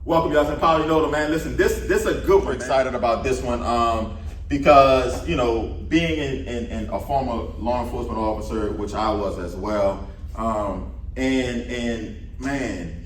Welcome y'all to Power Nola, man. Listen, this a good one. We're excited about this one because being in a former law enforcement officer, which I was as well, and man,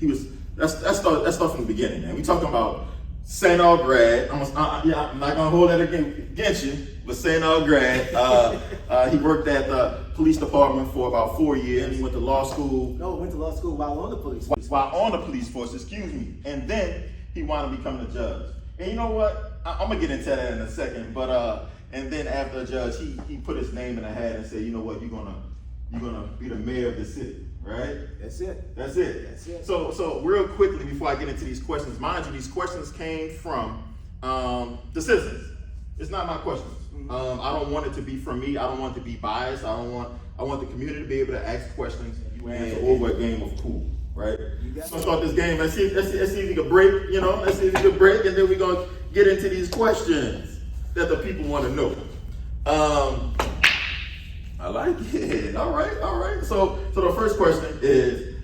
let's start from the beginning, man. We talking about St. Aug grad. I'm not gonna hold that against you, but St. Aug grad. He worked at the police department for about 4 years. He went to law school. No, went to law school while on the police force. While on the police force, excuse me. And then he wound up becoming a judge. And you know what? I'm gonna get into that in a second. But and then after a judge, he put his name in a hat and said, you know what? You're gonna be the mayor of the city, right? That's it. That's it. So real quickly before I get into these questions, mind you, these questions came from the citizens. It's not my questions. I don't want it to be from me. I don't want it to be biased. I want the community to be able to ask questions and over a game of pool, right? So start this game. Let's see if you can break. Let's see if you can break, and then we're gonna get into these questions that the people want to know. I like it. All right. So the first question is,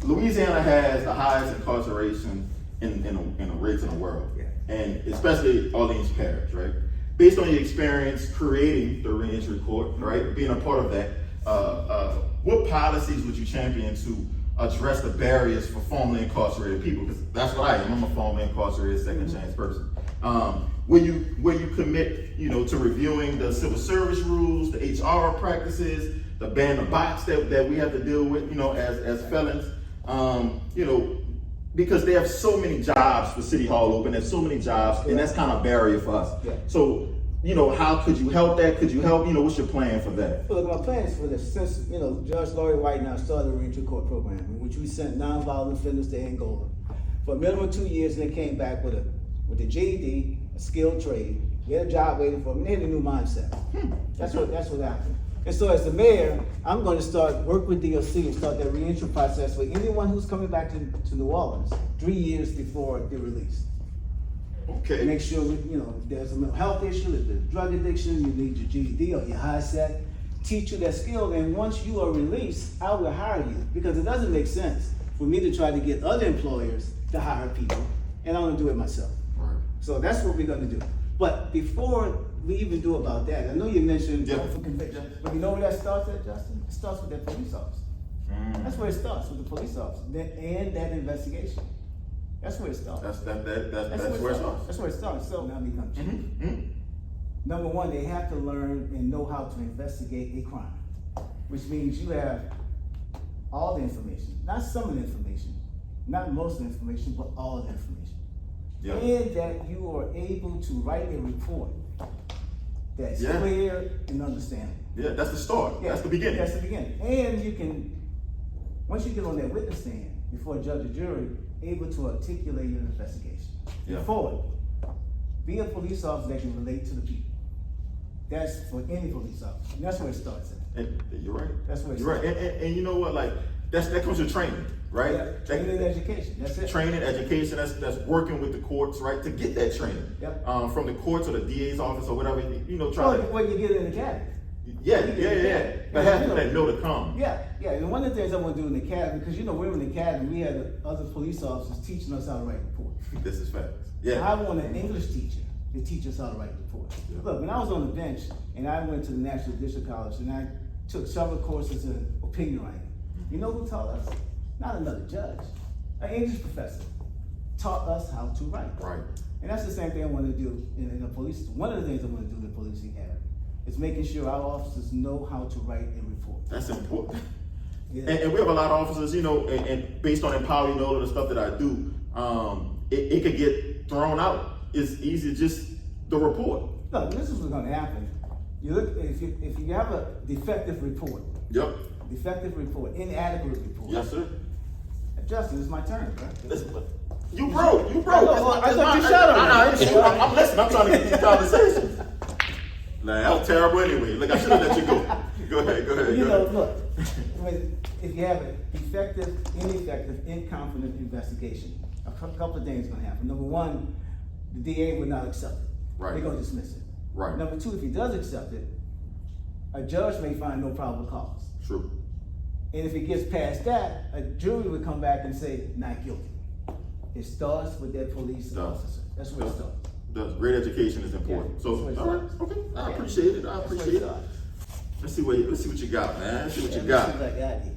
Louisiana has the highest incarceration in the rates in the world, and especially Orleans Parish, right? Based on your experience creating the reentry court, right, being a part of that, what policies would you champion to address the barriers for formerly incarcerated people? Because that's what I am. I'm a formerly incarcerated second chance person. Will you commit, to reviewing the civil service rules, the HR practices, the ban the box that we have to deal with, as felons, because they have so many jobs for City Hall open, there's so many jobs, and that's kind of a barrier for us. Yeah. So, how could you help that? Could you help? What's your plan for that? Well, look, my plan is for this. Since, Judge Laurie White now started a reentry court program in which we sent nonviolent offenders to Angola for a minimum of 2 years, and they came back with a GED, a skilled trade. We had a job waiting for them. They had a new mindset. That's what happened. And so as the mayor, I'm going to work with DOC and start that reentry process for anyone who's coming back to New Orleans 3 years before they're released. Okay. Make sure, if there's a mental health issue, if there's drug addiction, you need your GED or your high set, teach you that skill, and once you are released, I will hire you. Because it doesn't make sense for me to try to get other employers to hire people, and I'm gonna do it myself. Right. So that's what we're gonna do. But before we even do about that, I know you mentioned for conviction, but you know where that starts at, Justin? It starts with that police officer. That's where it starts, with the police officer, and that investigation. That's where it starts. That's where it starts. That's where it starts. So now become chief. Number one, they have to learn and know how to investigate a crime, which means you have all the information, not some of the information, not most of the information, but all of the information. Yeah. And that you are able to write a report that's clear and understandable. Yeah, that's the start. Yeah. That's the beginning. That's the beginning. And you can, once you get on that witness stand before a judge or jury, able to articulate your investigation. Yeah. Forward. Be a police officer that can relate to the people. That's for any police officer. And that's where it starts at. And you're right. That's where it you're starts. Right. And you know what? Like that comes with training, right? Yeah. Training and education. That's it. Training, education. That's working with the courts, right? To get that training. Yep. From the courts or the DA's office or whatever. Before you get in the academy. Yeah. But have that know to come. Yeah. And one of the things I want to do in the academy, because we're in the academy, we had other police officers teaching us how to write reports. This is facts. Yeah. I want an English teacher to teach us how to write reports. Yeah. Look, when I was on the bench and I went to the National Judicial College and I took several courses in opinion writing, you know who taught us? Not another judge, an English professor taught us how to write. Right. And that's the same thing I want to do in the police. One of the things I want to do in the police academy is making sure our officers know how to write a report. That's important. Yeah. And we have a lot of officers, and based on Empower the stuff that I do, it could get thrown out. It's easy, just the report. Look, this is what's going to happen. You look if you have a defective report. Yep. Defective report, inadequate report. Yes, sir. Justin, it's my turn, right? Listen, you broke. I thought you shut up. I'm listening. I'm trying to get these conversations. Nah, that was terrible anyway. Look, I should have let you go. Go ahead. Look, if you have an effective, ineffective, incompetent investigation, a couple of things are going to happen. Number one, the DA would not accept it. Right. They're going to dismiss it. Right. Number two, if he does accept it, a judge may find no probable cause. True. And if it gets past that, a jury would come back and say, not guilty. It starts with that police officer. That's where it starts. Great education is important. Yeah, So, that's all what right, it okay, I Yeah. appreciate it. I That's where it appreciate it. starts. Let's see what you got, man. Let's see what you Let me got. see what I got here.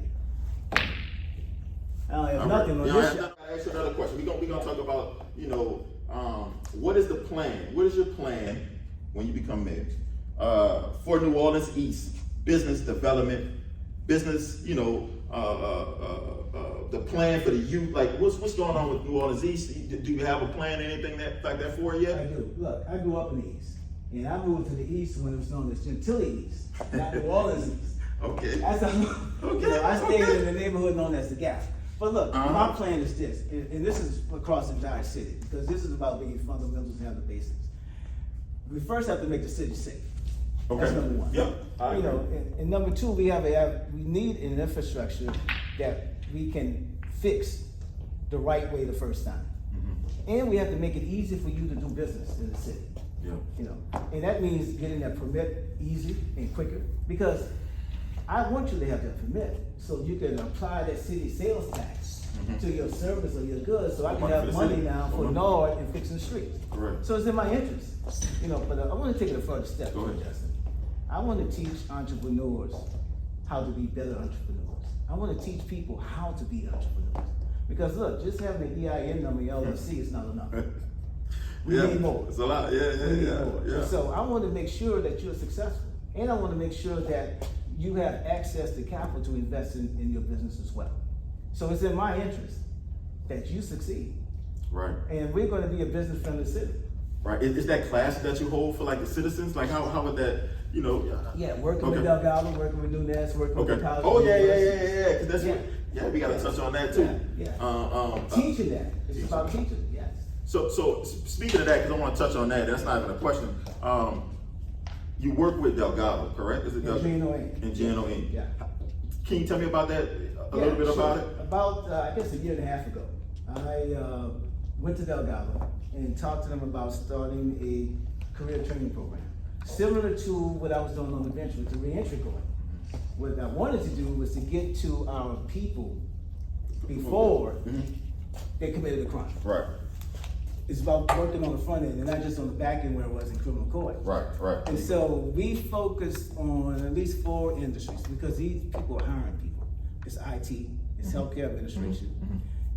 I don't have All nothing right. on Yeah, this. I ask you another question. We're gonna talk about, what is the plan? What is your plan when you become mayor? For New Orleans East, business development, business, the plan for the youth. Like, what's going on with New Orleans East? Do you have a plan, anything like that for it I yet? do. Look, I grew up in the East. And I moved to the East when it was known as Gentilly East, not New Orleans East. Okay. That's I stayed in the neighborhood known as the Gap. But look, my plan is this, and this is across the entire city, because this is about being fundamentals and having the basics. We first have to make the city safe. Okay. That's number one. Yep. I agree. And number two, we need an infrastructure that we can fix the right way the first time. And we have to make it easy for you to do business in the city. Yeah. And that means getting that permit easy and quicker, because I want you to have that permit so you can apply that city sales tax to your service or your goods, so I can have money now for Nord and fixing the streets. Correct. So it's in my interest, but I want to take it a further step. Go ahead. Justin. I want to teach entrepreneurs how to be better entrepreneurs. I want to teach people how to be entrepreneurs. Because look, just having an EIN number, LLC is not enough. We need more. It's a lot. We need Yeah. more. Yeah. So I want to make sure that you're successful. And I want to make sure that you have access to capital to invest in your business as well. So it's in my interest that you succeed. Right. And we're going to be a business-friendly city. Right. Is that class that you hold for like the citizens? Like how would that, Yeah, working with Delgado, working with Nunez, working with the college. Oh yeah. 'Cause that's what we got to touch on that too. Yeah. Teaching that. It's about teaching. Yes. So speaking of that, because I want to touch on that. That's not even a question. You work with Delgado, correct? Is it Delgado? In GNO Inc. Yeah. Can you tell me about that? A little bit about it. About I guess a year and a half ago, I went to Delgado and talked to them about starting a career training program, similar to what I was doing on the bench with the reentry program. What I wanted to do was to get to our people before they committed a crime. Right. It's about working on the front end and not just on the back end where it was in criminal court. Right. And so we focused on at least 4 industries because these people are hiring people. It's IT, it's healthcare administration,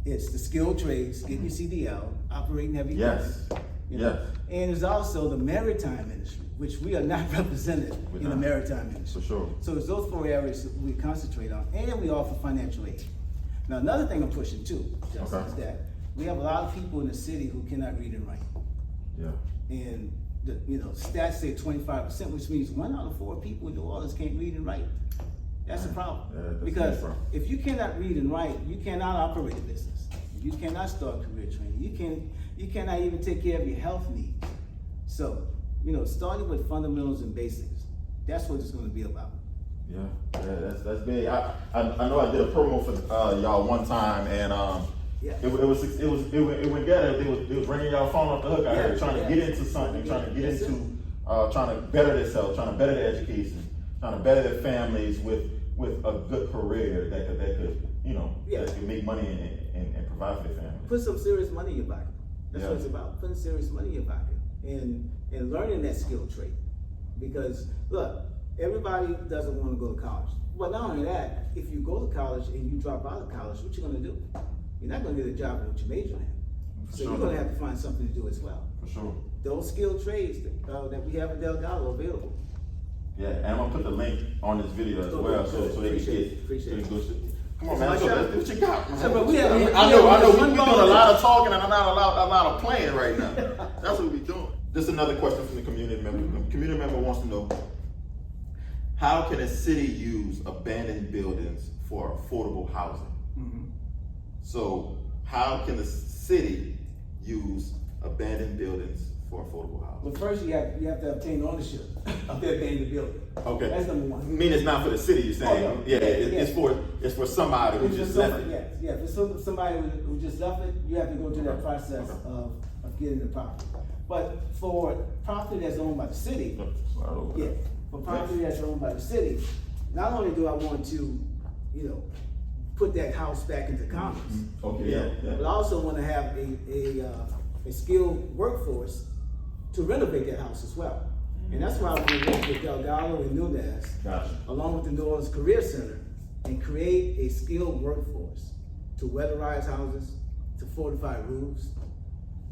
it's the skilled trades, getting your CDL, operating heavy Yes. equipment. And it's also the maritime industry, which we are not represented in the maritime industry. For sure. So it's those 4 areas that we concentrate on, and we offer financial aid. Now, another thing I'm pushing too, Justin, is that we have a lot of people in the city who cannot read and write. Yeah. And the stats say 25%, which means 1 out of 4 people in New Orleans can't read and write. That's a problem. Yeah, that's because a problem. if you cannot read and write, you cannot operate a business. You cannot start career training. You cannot even take care of your health needs. So, starting with fundamentals and basics, that's what it's going to be about. Yeah, that's big. I know I did a promo for y'all one time, and it went better. They was bringing y'all phone off the hook out here, trying to get into something, trying to get into, trying to better themselves, trying to better their education, trying to better their families with a good career that could that could make money and provide for their family. Put some serious money in your pocket. That's what it's about. Putting serious money in your pocket and learning that skill trait. Because look, everybody doesn't want to go to college. But not only that, if you go to college and you drop out of college, what you going to do? You're not going to get a job in what you major in. So you're going to have to find something to do as well. For sure. Those skilled trades that we have in Delgado are available. Yeah, and I'm gonna put the link on this video as well, so they can get. Appreciate it. Come on, man. So that's what you got, man. So, but I know. We're doing a lot of talking and not a lot of playing right now. That's what we're doing. This is another question from the community member. The community member wants to know, how can a city use abandoned buildings for affordable housing? So how can the city use abandoned buildings for affordable housing? Well, first you have to obtain ownership of the abandoned building. Okay. That's number one. I mean, it's not for the city, you're saying? Oh, no. It's for somebody who just left it. Yeah, for somebody who just left it, you have to go through that process of getting the property. But for property that's owned by the city, for property that's owned by the city, not only do I want to, put that house back into commerce. Okay, yeah. But I also want to have a skilled workforce to renovate that house as well. And that's why I want to work with Delgado and Nunez, along with the New Orleans Career Center, and create a skilled workforce to weatherize houses, to fortify roofs.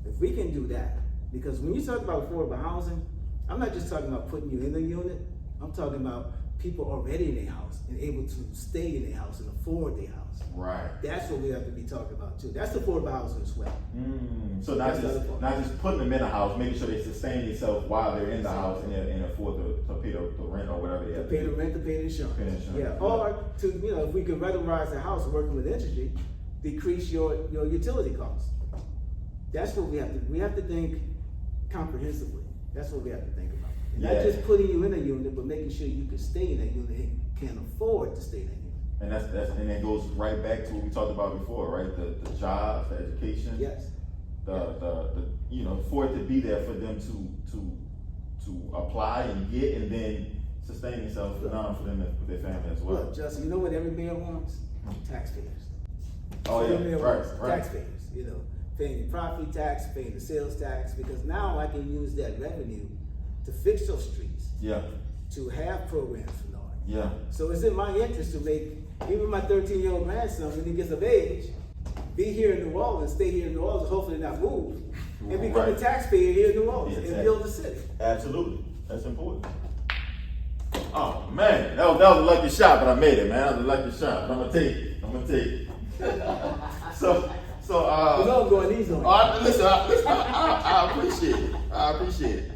If we can do that, because when you talk about affordable housing, I'm not just talking about putting you in a unit, I'm talking about people already in their house and able to stay in their house and afford their house. Right. That's what we have to be talking about too. That's affordable housing as well. So not just putting them in a house, making sure they sustain themselves while they're in the house and afford to pay the rent or whatever they have to pay the rent, to pay the insurance. Yeah. Or to, if we could weatherize the house working with energy, decrease your utility costs. That's what we have to. We have to think comprehensively. That's what we have to think about. And not just putting you in a unit, but making sure you can stay in that unit and can afford to stay in that unit. And and that goes right back to what we talked about before, right? The jobs, the education. Yes. For it to be there for them to apply and get, and then sustain themselves for them with their family as well. Look, Justin, you know what every mayor wants? Taxpayers. Oh yeah, right. Taxpayers. Paying the property tax, paying the sales tax, because now I can use that revenue to fix those streets. Yeah. To have programs for North. Yeah. So it's in my interest to make even my 13-year-old grandson, when he gets of age, be here in New Orleans, stay here in New Orleans, hopefully not move, and become a taxpayer here in New Orleans and build the city. Absolutely. That's important. Oh man, that was a lucky shot, but I made it, man. That was a lucky shot, but I'm gonna take it. So I'm going easy on you. Listen, I appreciate it.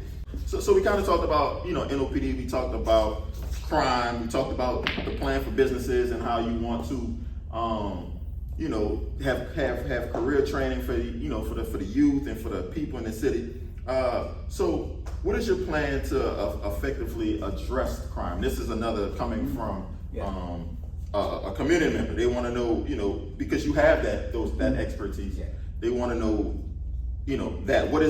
So we kind of talked about, NOPD, we talked about crime, we talked about the plan for businesses and how you want to, have career training for the youth and for the people in the city. So what is your plan to effectively address crime? This is another coming from a community member. They want to know, because you have that expertise. Yeah. They want to know, that what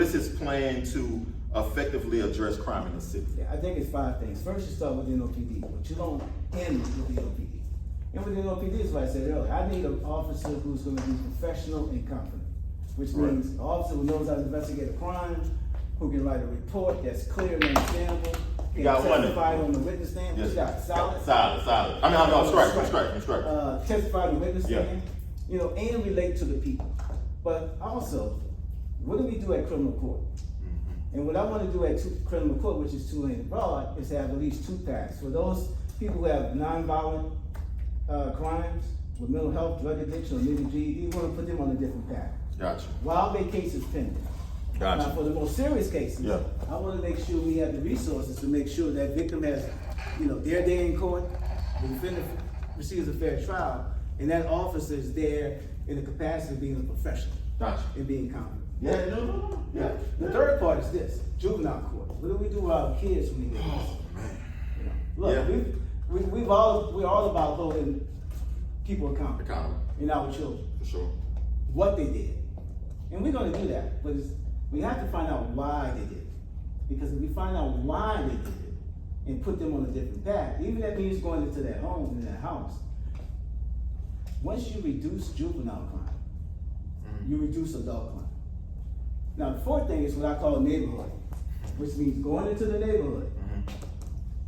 is his plan to effectively address crime in the city? Yeah, I think it's 5 things. First, you start with the NOPD, but you don't end with the NOPD. And with the NOPD is what I said earlier. I need an officer who's going to be professional and confident, which means an officer who knows how to investigate a crime, who can write a report that's clear and understandable. You got one. Testified on the witness stand. Yes. What you got? Solid. Strike. Testified on the witness stand. And relate to the people. But also, what do we do at criminal court? And what I want to do at criminal court, which is 2 lanes broad, is have at least 2 paths. For those people who have nonviolent crimes with mental health, drug addiction, or maybe GED, we want to put them on a different path. Gotcha. While their case is pending. Gotcha. Now, for the most serious cases, I want to make sure we have the resources to make sure that victim has, their day in court, the defendant receives a fair trial, and that officer is there in the capacity of being a professional. Gotcha. And being confident. Yeah, no. Yeah. The third part is this: juvenile court. What do we do with our kids when they get arrested? Look, we're all about holding people accountable in our children. For sure. What they did, and we're going to do that, but we have to find out why they did it. Because if we find out why they did it and put them on a different path, even that means going into that home, in that house. Once you reduce juvenile crime, you reduce adult crime. Now, the 4th thing is what I call neighborhood, which means going into the neighborhood,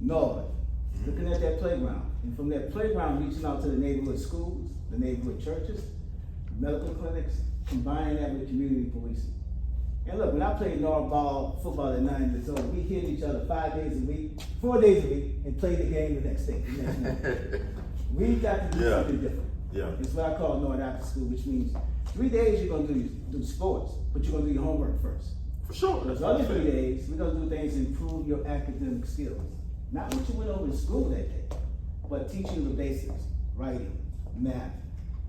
looking at that playground, and from that playground reaching out to the neighborhood schools, the neighborhood churches, medical clinics, combining that with community policing. And look, when I played North football at 9 years old, we hit each other 4 days a week, and played the game the next day. We've got to do something different. Yeah. It's what I call North After School, which means 3 days you're going to do sports, but you're going to do your homework first. For sure. Those other 3 days, we're going to do things to improve your academic skills. Not what you went over in school that day, but teaching the basics, writing, math,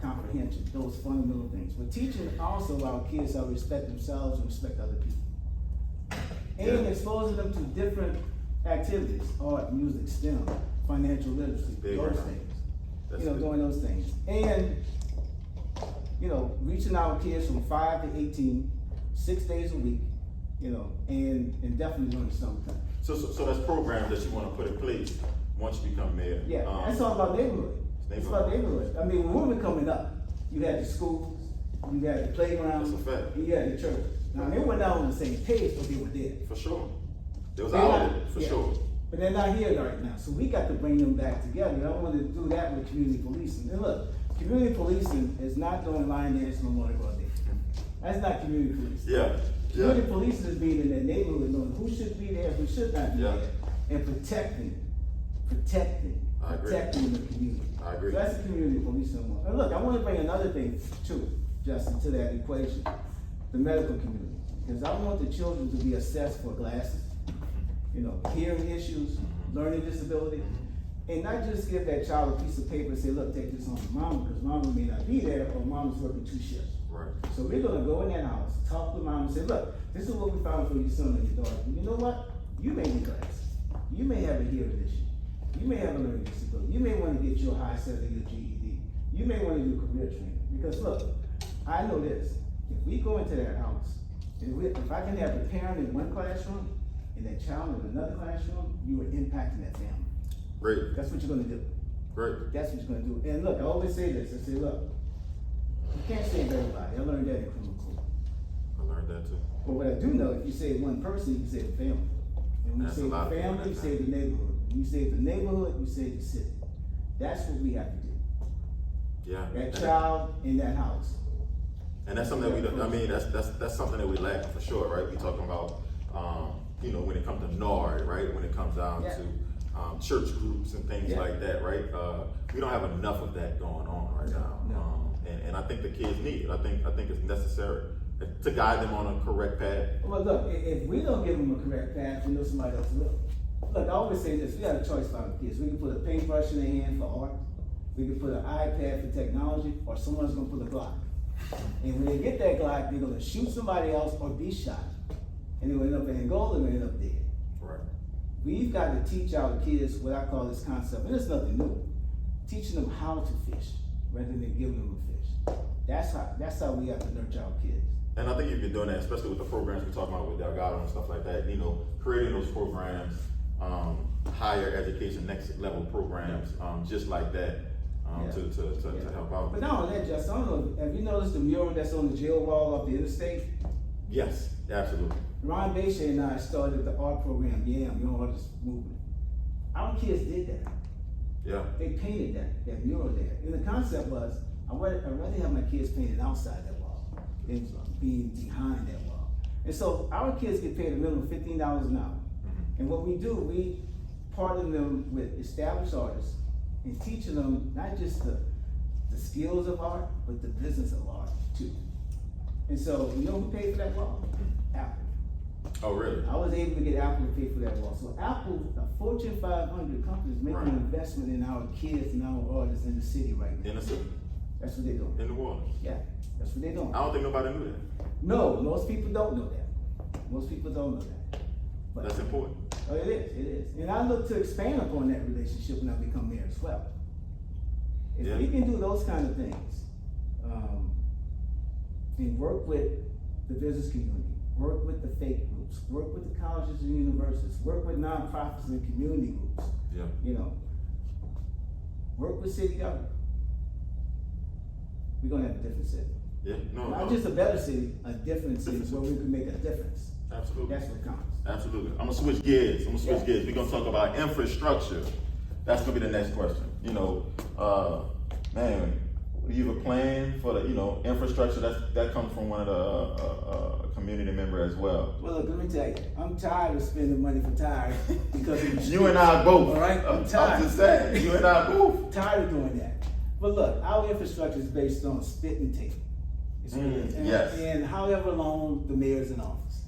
comprehension, those fundamental things. But teaching also our kids how to respect themselves and respect other people. And exposing them to different activities, art, music, STEM, financial literacy, those things. Doing those things. And, reaching our kids from 5 to 18, 6 days a week, and definitely during the summertime. So that's programs that you want to put in place once you become mayor. Yeah, that's all about neighborhood. It's about neighborhood. I mean, when we were coming up, you had the schools, you had the playgrounds, That's a fact. and you had the church. Now, they were not on the same page, but they were there. For sure. There was They're an not- outlet, for yeah. sure. But they're not here right now, so we got to bring them back together. I want to do that with community policing. And look, community policing is not doing line dance no more all day. That's not community policing. Yeah. Community policing is being in their neighborhood, knowing who should be there, who should not be Yeah. there, and protecting I agree. the community. I agree. So that's the community policing. And look, I want to bring another thing too, Justin, to that equation, the medical community, because I want the children to be assessed for glasses, hearing issues, learning disability, and not just give that child a piece of paper and say, look, take this home to mama, because mama may not be there, or mama's working 2 shifts. Right. So we're gonna go in that house, talk with mom and say, look, this is what we found for your son or your daughter. And you know what? You may need glasses. You may have a hearing issue. You may have a learning disability. You may wanna get your high set of your GED. You may wanna do career training. Because look, I know this, if we go into that house, and if I can have a parent in one classroom, and that child in another classroom, you are impacting that family. Great. That's what you're gonna do. Great. That's what you're gonna do. And look, I always say this, I say, look, you can't save everybody. I learned that in criminal court. I learned that too. But what I do know, if you save one person, you can save a family. And when you That's a save lot the of people family, you like save the neighborhood. When you save the neighborhood, you save the city. That's what we have to do. Yeah. That child in that house. And that's something that we don't, I mean, that's something that we lack for sure, right? We talking about, when it comes to NARD, right? When it comes down Yeah. to church groups and things Yeah. like that, right? We don't have enough of that going on right now. No. And I think the kids need it. I think it's necessary to guide them on a correct path. Well, look, if we don't give them a correct path, we know somebody else will. Look, I always say this, we got a choice for our kids. We can put a paintbrush in their hand for art. We can put an iPad for technology, or someone's gonna put a Glock. And when they get that Glock, they're gonna shoot somebody else or be shot. And they're gonna end up in Angola and end up dead. Right. We've got to teach our kids what I call this concept, and it's nothing new. Teaching them how to fish rather than giving them a fish. That's how we have to nurture our kids. And I think you've been doing that, especially with the programs we're talking about with Delgado and stuff like that, creating those programs, higher education, next level programs, just like that, to help out. But not only that, Justin, I don't know, have you noticed the mural that's on the jail wall off the interstate? Yes, absolutely. Ron Baisha and I started the art program, Young Artist Movement. Our kids did that. Yeah. They painted that mural there. And the concept was, I'd rather have my kids painted outside that wall than being behind that wall. And so our kids get paid a minimum of $15 an hour. And what we do, we partner them with established artists and teaching them not just the skills of art, but the business of art too. And so, you know who paid for that wall? Apple. Oh, really? I was able to get Apple to pay for that wall. So Apple, a Fortune 500 company, is making Right. an investment in our kids and our artists in the city right now. In the city, That's what they're doing. in the water. Yeah, that's what they're doing. I don't think nobody knew that. No, most people don't know that. Most people don't know that. But That's important. oh, it is. And I look to expand upon that relationship when I become mayor as well. If Yeah. we can do those kind of things, and work with the business community, work with the faith groups, work with the colleges and universities, work with nonprofits and community groups, Yeah. Work with city government, we're gonna have a different city. Yeah. No. Not no. just a better city, a different city where we can make a difference. Absolutely. That's what counts. Absolutely. I'm gonna switch gears. Yeah. We're gonna talk about infrastructure. That's gonna be the next question. Man, you have a plan for the infrastructure? That comes from one of the community member as well. Well, look, let me tell you, I'm tired of spending money for tires because of the You and I both. All right, I'm I'm tired. just saying. You and I both. Tired of doing that. But look, our infrastructure is based on spit and tape. It's yes. And however long the mayor's in office.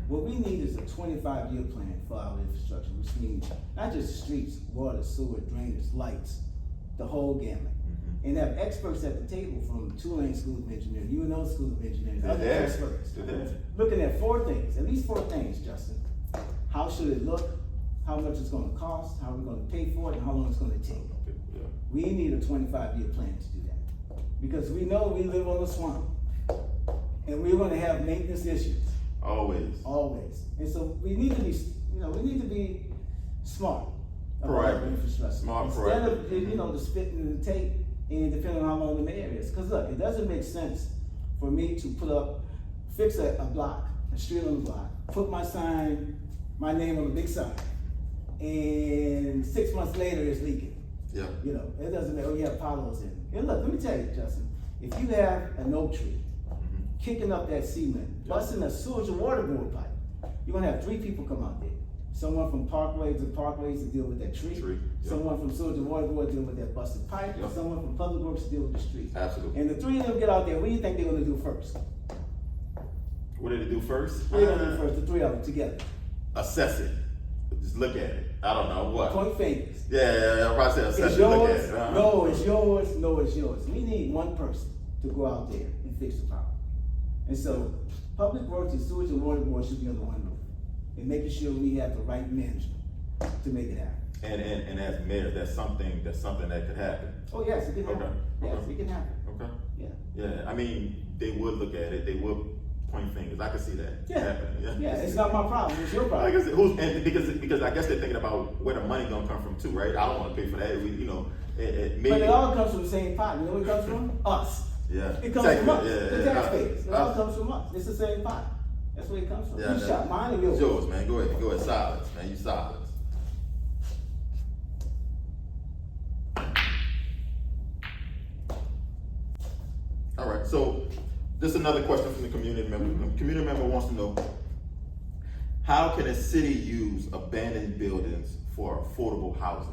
What we need is a 25-year plan for our infrastructure, which means not just streets, water, sewer, drainage, lights, the whole gamut. And have experts at the table from Tulane School of Engineering, UNO School of Engineering, other Yeah. experts. Yeah. Looking at at least four things, Justin. How should it look? How much it's gonna cost? How we're gonna pay for it? And how long it's gonna take? Yeah. We need a 25-year plan to do that. Because we know we live on a swamp. And we're gonna have maintenance issues. Always. Always. And so we need to be, we need to be smart about infrastructure. Smart, Instead proactive. of, you know, the spit and the tape, and depending on how long the mayor is. Because look, it doesn't make sense for me to fix a block, a street on the block, put my sign, my name on a big sign, and 6 months later it's leaking. Yeah. You know, it doesn't matter, you have potholes in it. And look, let me tell you, Justin, if you have an oak tree kicking up that cement, busting a sewage and water board pipe, you're gonna have 3 people come out there. Someone from parkways to deal with that tree. Someone from sewage and water board to deal with that busted pipe. And someone from public works to deal with the street. Absolutely. And the 3 of them get out there, what do you think they're gonna do first? What did they do first? What are they gonna do first, the 3 of them together? Assess it. Just look at it. I don't know what. Point fingers. Yeah, I probably say assess It's it. Look at yours, it. no, it's yours, no, it's yours. We need one person to go out there and fix the problem. And so, public works and sewage and water board should be under one roof. And making sure we have the right management to make it happen. And as mayor, that's something that could happen. Oh, yes, it can happen. Okay. Yes, Okay. it can happen. Okay. Yeah. Yeah, I mean, they would look at it. They would point fingers. I can see that Yeah. happening. Yeah, it's not my problem, it's your Like problem. I said, because I guess they're thinking about where the money gonna come from too, right? I don't want to pay for that. Maybe. But it all comes from the same pot. You know where it comes from? Us. Yeah. It comes from us, Exactly. the taxpayers. It all Us. comes from us. It's the same pot. That's where it comes from. Yeah, You shot mine and yours. It's yours, man. Go ahead. Silence, man. You silence. All right. So, this is another question from the community member. The community member wants to know, how can a city use abandoned buildings for affordable housing?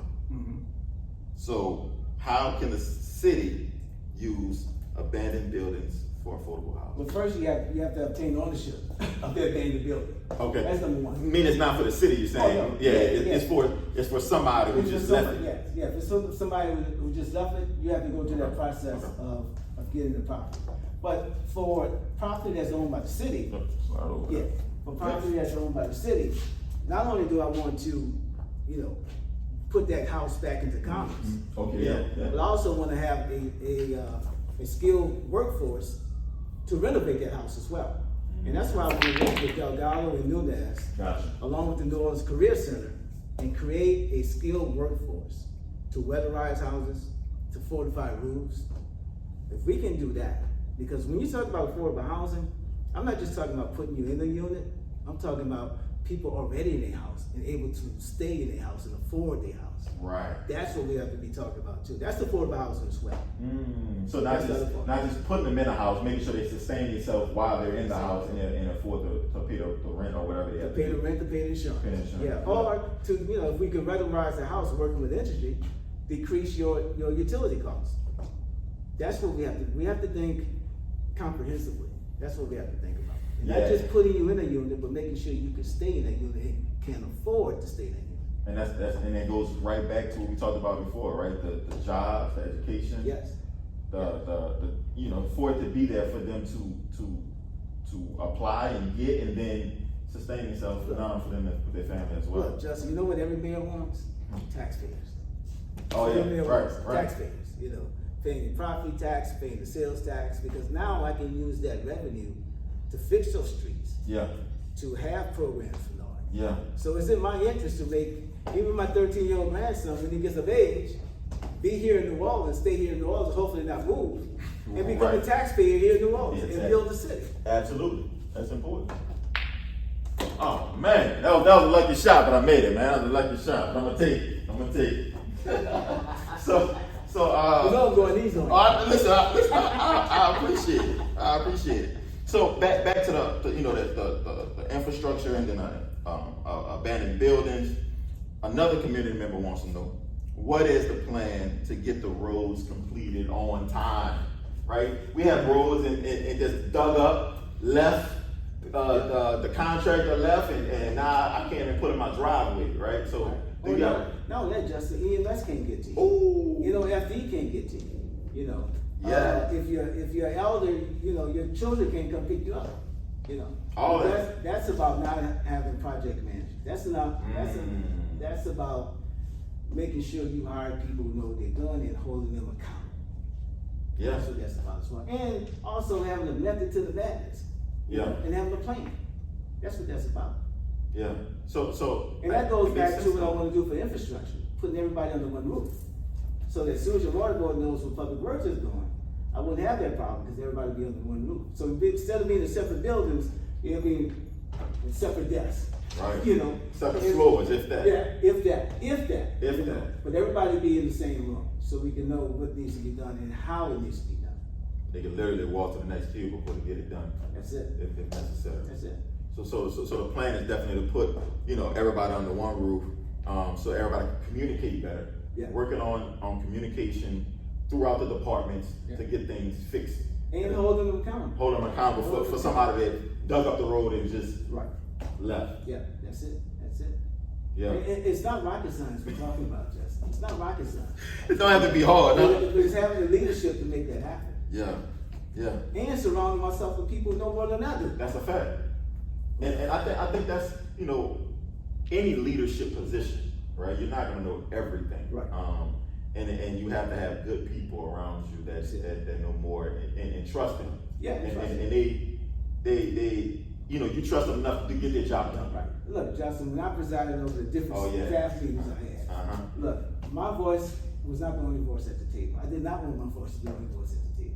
So, how can the city use abandoned buildings for affordable housing? Well, first you have to obtain ownership of the abandoned building. Okay. That's number one. I mean, it's not for the city, you're saying? Oh, no. Yeah, Yeah. it's for somebody who It's just for left somebody, it. yes, yeah. If it's somebody who just left it, you have to go through that process Okay. of getting the property. But for property that's owned by the city, yeah, for property that's owned by the city, not only do I want to, put that house back into commerce, Okay, yeah. but I also want to have a skilled workforce to renovate that house as well. And that's why I want to work with Delgado and Nunez, Gotcha. along with the New Orleans Career Center, and create a skilled workforce to weatherize houses, to fortify roofs. If we can do that, because when you talk about affordable housing, I'm not just talking about putting you in a unit, I'm talking about people already in their house and able to stay in their house and afford their house. Right. That's what we have to be talking about too. That's affordable housing as well. So not That's the other part. just putting them in a house, making sure they sustain themselves while they're in the house and afford to pay the rent or whatever they To have pay to the do. rent, to pay the insurance. Pay the insurance. Yeah, or to, if we could weatherize the house working with industry, decrease your utility costs. That's what we have to think comprehensively. That's what we have to think about. And Yeah. not just putting you in a unit, but making sure you can stay in that unit and can afford to stay in that unit. And and it goes right back to what we talked about before, right? The jobs, the education. Yes. For it to be there for them to apply and get and then sustain themselves, not only for them but for their family as well. Look, Justin, you know what every mayor wants? Taxpayers. Oh yeah, Every mayor right. wants taxpayers, paying the property tax, paying the sales tax, because now I can use that revenue to fix those streets, Yeah, to have programs for North. yeah. So it's in my interest to make, even my 13-year-old grandson, when he gets of age, be here in New Orleans, stay here in New Orleans, hopefully not move, and become a Right. taxpayer here in New Orleans Yeah, and exactly. build the city. Absolutely, that's important. Oh man, that was a lucky shot, but I made it, man. That was a lucky shot, but I'm gonna take it. So. You know I'm going easy on you. I appreciate it. So back to the infrastructure and then abandoned buildings. Another community member wants to know, what is the plan to get the roads completed on time? Right? We have roads and just dug up, left. The contractor left, and now I can't even put in my driveway. Right? So. No, that Justin, EMS can't get to you. Ooh. FD can't get to you. Yeah. If you're elder, your children can't come pick you up. All that's about not having project management. That's about making sure you hire people who know what they're doing and holding them accountable. Yeah. That's what that's about as well. And also having a method to the madness. Yeah. And having a plan. That's what that's about. Yeah. So. And that goes it back makes to sense, what I though. want to do for infrastructure, putting everybody under one roof. So that as soon as your water board knows what public works is doing, I wouldn't have that problem because everybody would be under one roof. So instead of being in separate buildings, it'll be in separate desks. Right. You know. Separate floors, if that. Yeah, if that. If you know. that. But everybody be in the same room so we can know what needs to be done and how it needs to be done. They can literally walk to the next cubicle to get it done. That's it. If necessary. That's it. So the plan is definitely to put, everybody under one roof, so everybody can communicate better. Yeah. Working on communication throughout the departments Yeah. to get things fixed. And holding them accountable. Hold them accountable for somebody that dug up the road and just Right. left. Yeah, that's it. That's it. Yeah. It's not rocket science we're talking about, Justin. It's not rocket science. It don't have to be hard, But no? it's having the leadership to make that happen. Yeah. Yeah. And surrounding myself with people who know more than I do. That's a fact. And I think that's, any leadership position, right? You're not gonna know everything. Right. And you have to have good people around you that know more and trust them. Yeah, And trust them. they you trust them enough to get their job done. Right. Look, Justin, when I presided over the different staff meetings I had, look, my voice was not the only voice at the table. I did not want my voice to be the only voice at the table.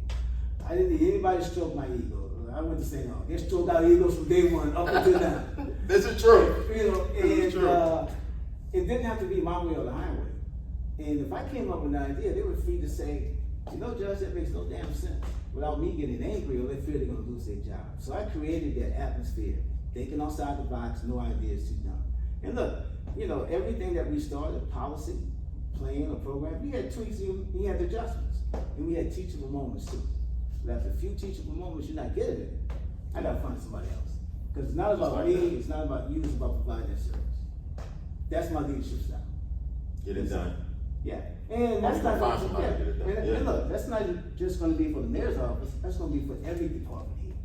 I didn't need anybody to stroke my ego. I wouldn't say no. They stroked our egos from day one up until now. This is true. And it didn't have to be my way or the highway. And if I came up with an idea, they were free to say, Judge, that makes no damn sense, without me getting angry or they fear they're going to lose their job. So I created that atmosphere, thinking outside the box, no ideas too dumb. And look, everything that we started, policy, plan, or program, we had tweaks, we had adjustments, and we had teachable moments too. But after a few teachable moments, you're not getting it. I got to find somebody else. Because it's not about me, it's not about you, it's about providing that service. That's my leadership style. Get it done. Yeah, and that's not find somebody to get it done. and look, that's not just going to be for the mayor's office. That's going to be for every department here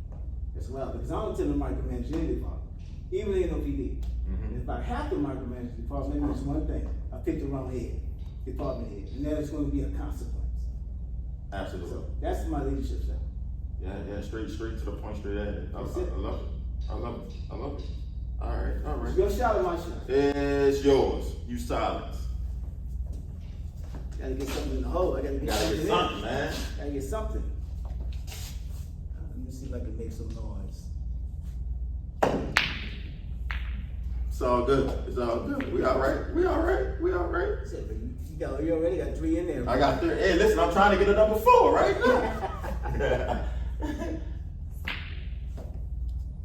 as well. Because I don't tend to micromanage any department, even the NOPD. And if I have to micromanage the department, it means one thing: I picked the wrong head, department head, and that is going to be a consequence. Absolutely. So that's my leadership style. Yeah, straight to the point, straight at it. I That's love it. it. I love it. All right. It's your shot or my shot? It's yours. You silence. Gotta get something in the hole. I gotta get Gotta something get in. something, man. Gotta get something. Let me see if I can make some noise. It's all good. We all right. That's it, but you already got 3 in there. I got 3. Hey, listen, I'm trying to get a number 4 right now.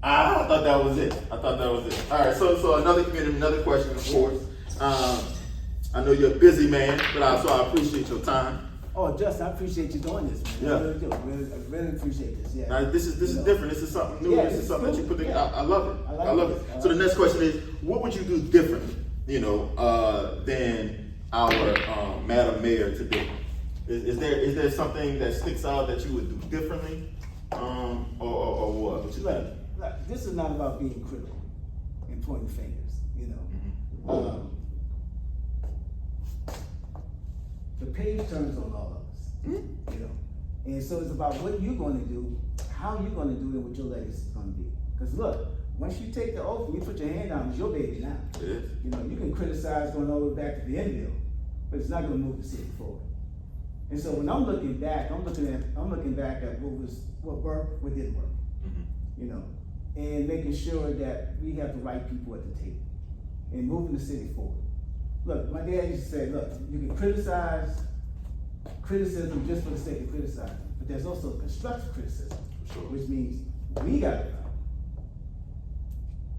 I thought that was it. All right, so another question, of course. I know you're a busy man, but I appreciate your time. Oh, Justin, I appreciate you doing this, man. Yeah. I really do. I really appreciate this. Yeah. Now, this is different. This is something new. Yeah, This is it's something that you cool. put together. Yeah. I love it. I I love like it. it. So the next question is, what would you do differently, than our Madam Mayor today? Is there something that sticks out that you would do differently, or what? What you Look, think? this is not about being critical and pointing fingers. The page turns on all of us. And so it's about what you're going to do, how you're going to do it, and what your legacy is going to be. Because look, once you take the oath and you put your hand down, it's your baby now. It is. You can criticize going all the way back to the end bill, but it's not going to move the city forward. And so when I'm looking back, I'm looking back at what worked, what didn't work. And making sure that we have the right people at the table and moving the city forward. Look, my dad used to say, look, you can criticize criticism just for the sake of criticizing, but there's also constructive criticism, Sure. which means we got it wrong.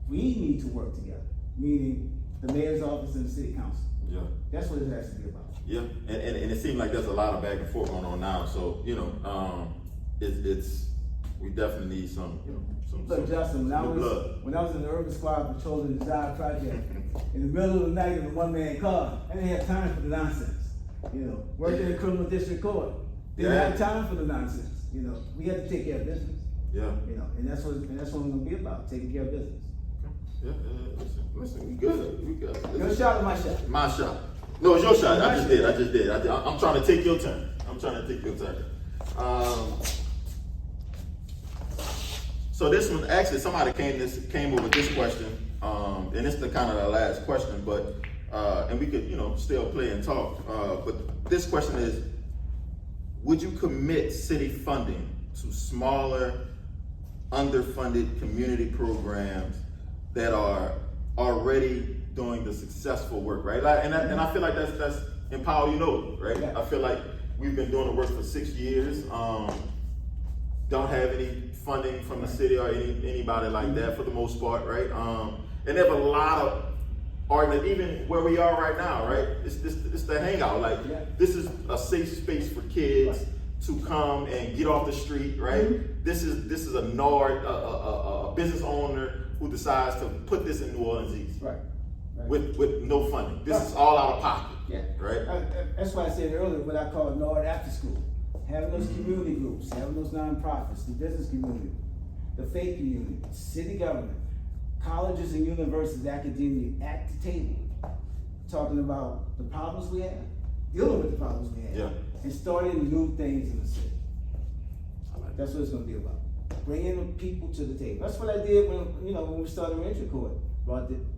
We need to work together, meaning the mayor's office and the city council. Yeah. That's what it has to be about. Yeah, and it seems like there's a lot of back and forth going on now. So we definitely need some. Look, Justin, blood. when I was in the urban squad patrolling the Desire Project, in the middle of the night in a one-man car, I didn't have time for the nonsense. Working in criminal district court, didn't have time for the nonsense. We had to take care of business. Yeah. And that's what we're gonna be about, taking care of business. Yeah. Listen, we good. Your shot or my shot? My shot. No, it's your shot. I just did. I'm trying to take your turn. So this one, actually, somebody came up with this question, and it's the kind of the last question, but and we could, still play and talk. But this question is: would you commit city funding to smaller, underfunded community programs that are already doing the successful work, right? And I feel like that's Empower right? Yeah. I feel like we've been doing the work for 6 years. Don't have any funding from the city or anybody like that for the most part, right? And there's a lot of argument, even where we are right now, right? It's the hangout. Like, this is a safe space for kids to come and get off the street, right? Mm-hmm. This is a NARD, a business owner who decides to put this in New Orleans East, Right. with no funding. This is all out of pocket, Yeah. right? That's why I said earlier what I call NORD after school. Having those community groups, having those nonprofits, the business community, the faith community, city government, colleges and universities, academia at the table, talking about the problems we have, dealing with the problems we have, Yeah. and starting new things in the city. I like that. That's what it's going to be about. Bringing the people to the table. That's what I did when we started Ranger Court.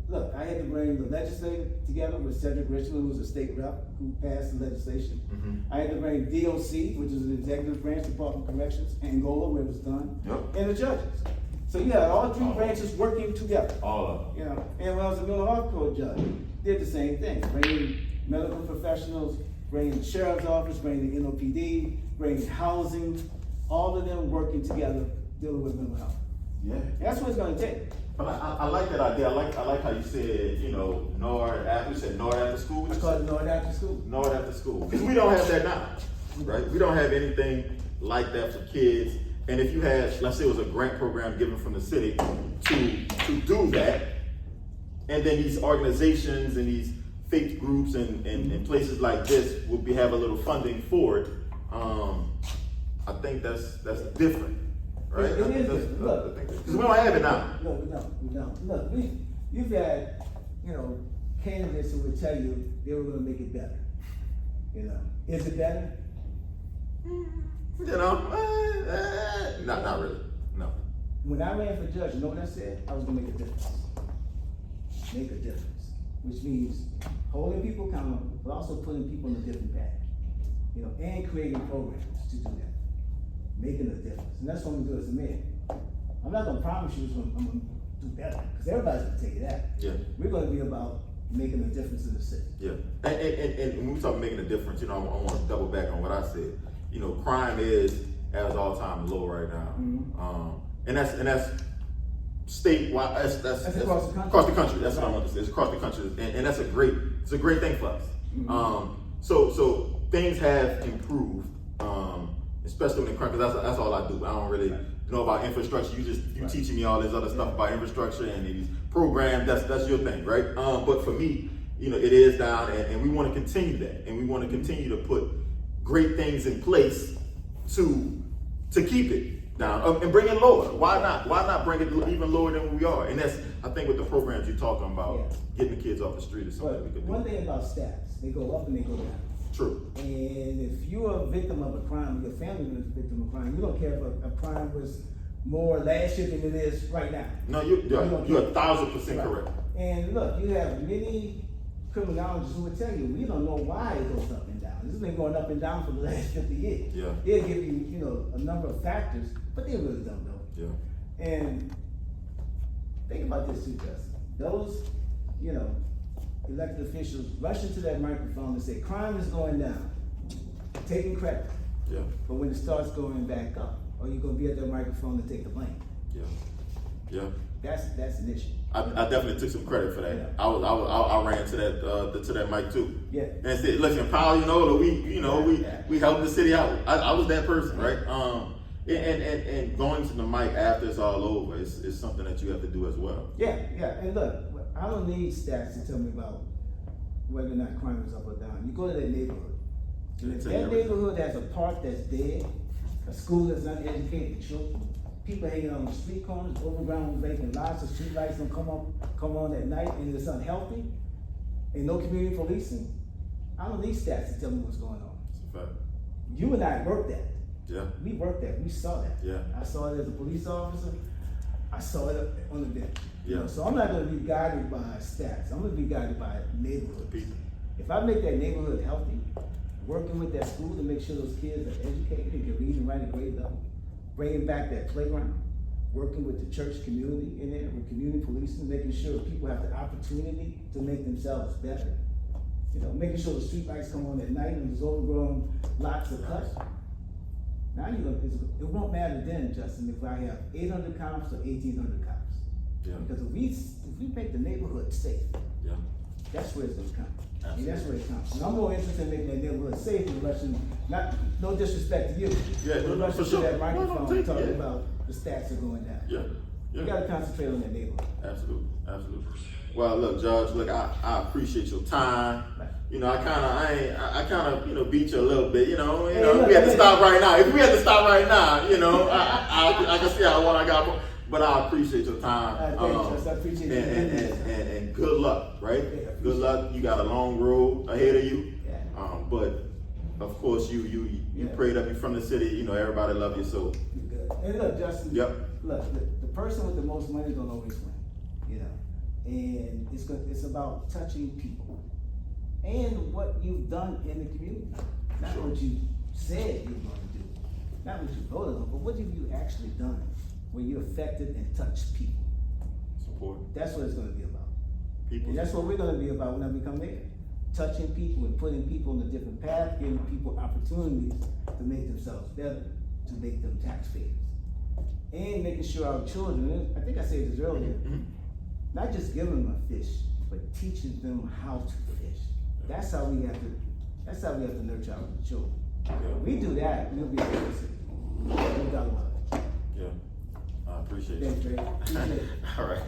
Look, I had to bring the legislature together with Cedric Richmond, who was a state rep who passed the legislation. Mm-hmm. I had to bring DOC, which is the executive branch, Department of Corrections, Angola, where it was done, Yep. and the judges. So you had all three branches working together. All of them. And when I was a mental health court judge, did the same thing, bringing medical professionals, bringing the sheriff's office, bringing the NOPD, bringing housing, all of them working together, dealing with mental health. Yeah. And that's what it's going to take. But I like that idea. I like how you said, NORD after. You said NORD after school. I call it NORD after school. NORD after school. Because we don't have that now, right? We don't have anything like that for kids. And if you had, let's say it was a grant program given from the city to do that, and then these organizations and these faith groups and places like this would have a little funding for it, I think that's different. Right? It is different. Look, because we don't have it now. No, we don't. Look, you've had, candidates who would tell you they were going to make it better. Is it better? Not really. No. When I ran for judge, you know what I said? I was going to make a difference. Make a difference, which means holding people accountable, but also putting people in a different path. And creating programs to do that. Making a difference. And that's what I'm going to do as a mayor. I'm not going to promise you I'm going to do better, because everybody's going to tell you that. Yeah. We're going to be about making a difference in the city. Yeah. And when we talk making a difference, I want to double back on what I said. Crime is at an all-time low right now. Mm-hmm. And that's statewide. That's across the country. Across the country. That's what I want to say. It's across the country, and that's a great thing for us. Mm-hmm. So things have improved, especially when it crime. Because that's all I do. I don't really know about infrastructure. You teaching me all this other stuff about infrastructure and these programs. That's your thing, right? But for me, it is down, and we want to continue that, and we want to continue to put great things in place to keep it down and bring it lower. Why not? Why not bring it even lower than we are? And that's, I think, with the programs you're talking about, getting the kids off the street is something we could do. One thing about stats, they go up and they go down. True. And if you're a victim of a crime, your family was a victim of a crime, you don't care if a crime was more last year than it is right now. No, you're 1,000% correct. And look, you have many criminologists who will tell you, we don't know why it goes up and down. This has been going up and down for the last 50 years. Yeah. They'll give you, a number of factors, but they really don't know. Yeah. And think about this too, Justin. Those, elected officials rush into that microphone and say, crime is going down, taking credit. Yeah. But when it starts going back up, are you going to be at that microphone to take the blame? Yeah. Yeah. That's an issue. I definitely took some credit for that. Yeah. I ran to that mic too. Yeah. And said, listen, Paul, we helped the city out. I was that person, right? And going to the mic after it's all over is something that you have to do as well. Yeah. And look, I don't need stats to tell me about whether or not crime is up or down. You go to that neighborhood. And if that neighborhood has a park that's dead, a school that's not educating children, people hanging on the street corners, overground vacant lots, the street lights don't come on at night, and it's unhealthy, and no community policing, I don't need stats to tell me what's going on. It's a fact. You and I worked that. Yeah. We worked that. We saw that. Yeah. I saw it as a police officer. I saw it on the bench. You know, so I'm not going to be guided by stats. I'm going to be guided by neighborhoods. If I make that neighborhood healthy, working with that school to make sure those kids are educated and can read and write at grade level, bringing back that playground, working with the church community in there, with community policing, making sure people have the opportunity to make themselves better. You know, making sure the street lights come on at night and there's overgrown lots of cuts. Now it won't matter then, Justin, if I have 800 cops or 1,800 cops. Yeah. Because if we make the neighborhood safe, yeah, that's where it's gonna come. Absolutely. And that's where it comes. And I'm more interested in making that neighborhood safe than rushing, no disrespect to you. Yeah, but no, rushing for sure. to that microphone talking yeah. about the stats are going down. Yeah, yeah. You gotta concentrate on that neighborhood. Absolutely, absolutely. Well, look, Judge, look, I appreciate your time. You know, I kind of, you know, beat you a little bit. You know, look, we had to stop right now. If we had to stop right now, you know, I can see how one I got, but I appreciate your time. Thanks, I appreciate you. And good luck, right? Yeah, good luck. You got a long road ahead of you. Yeah. But of course, you prayed up. You from the city. You know, everybody love you. So. You're good. And look, Justin. Yep. Look, the person with the most money don't always win. You know, and it's about touching people and what you've done in the community, not Sure. what you said you were going to do, not what you voted on, but what have you actually done where you affected and touched people. Support. That's what it's going to be about. People. And that's what we're going to be about when I become mayor. Touching people and putting people on a different path, giving people opportunities to make themselves better, to make them taxpayers. And making sure our children, I think I said this earlier, not just giving them a fish, but teaching them how to fish. That's how we have to nurture our children. Yeah. If we do that, we'll be a better city. No doubt about it. Yeah. I appreciate Thanks, it. Trey. Appreciate it. All right.